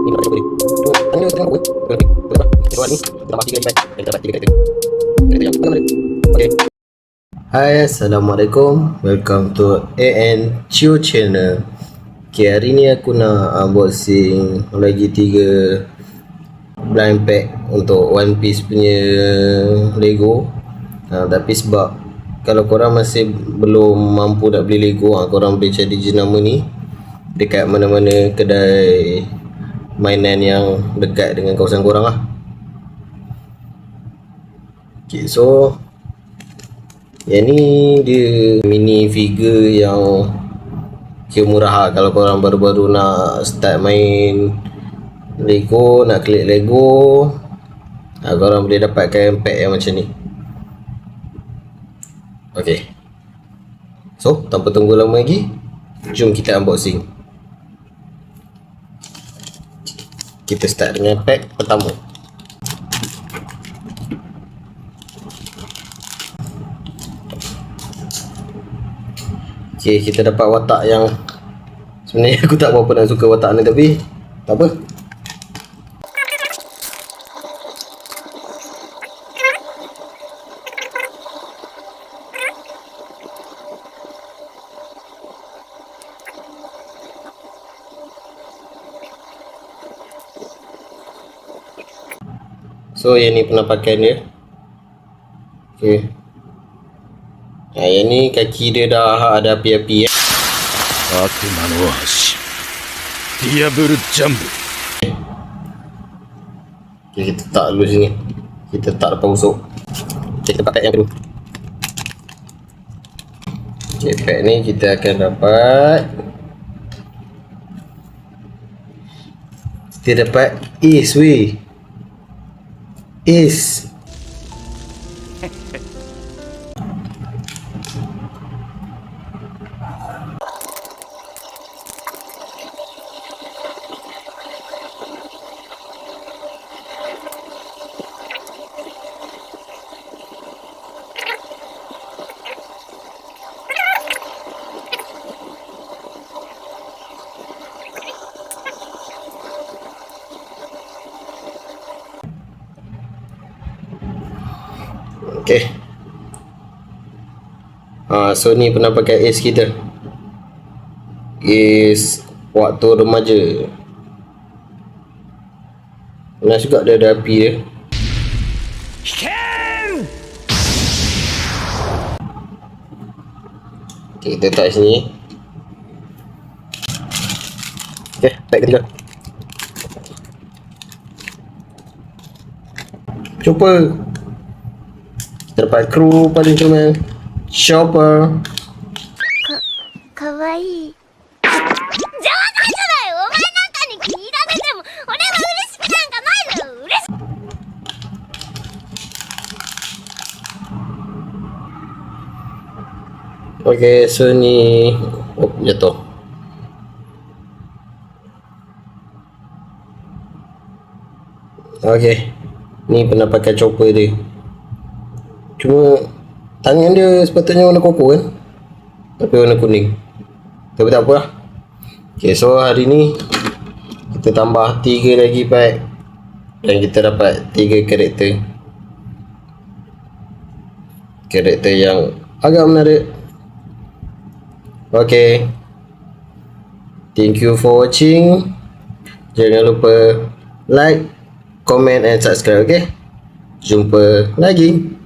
nak siapa ni? Tu tanya tengah apa? Betul. Kita ni tambah 3 lagi baik. Kita dapat 3 karakter. Karakter yang mana? Okey. Hai, Assalamualaikum. Welcome to AN Chiu Channel. Okay, hari ni aku nak unboxing lagi 3 blind pack untuk One Piece punya Lego. Tapi sebab kalau korang masih belum mampu nak beli Lego, korang boleh cari jenama ni dekat mana-mana kedai mainan yang dekat dengan kawasan korang lah. Okay, so yang ni dia mini figure yang kira murah lah. Kalau korang baru-baru nak start main Lego, nak klik Lego, korang boleh dapatkan pack yang macam ni. Ok, so tanpa tunggu lama lagi, jom kita unboxing. Kita start dengan pack pertama. Ok, kita dapat watak yang sebenarnya aku tak berapa nak suka watak ni, tapi tak apa. So yang ni penampakan dia. Okay. Yang ni kaki dia dah ada api-api. Akuma no Ashi Diablo Jumbo. Okay, kita letak dulu sini. Kita letak depan busuk. Okay, kita pakai yang kedua. Okay, pack ni kita akan dapat, kita dapat Ace weh. Ace. Okay. So ni penampakan Ace kita. Ace waktu remaja. Nice juga dia ada api dia. Okay, kita letak sini. Okay, pack ketiga. Chopper. Dapat kru paling comel, Chopper. Kawaii. Okay, so ni jatuh. Okay, ni penampakan Chopper dia. Cuma tangan dia sepatutnya warna koko kan, tapi warna kuning. Tapi tak apa lah. Okay, so hari ni kita tambah 3 lagi pack dan kita dapat 3 karakter. Karakter yang agak menarik. Okay, thank you for watching. Jangan lupa like, comment and subscribe. Okay, jumpa lagi.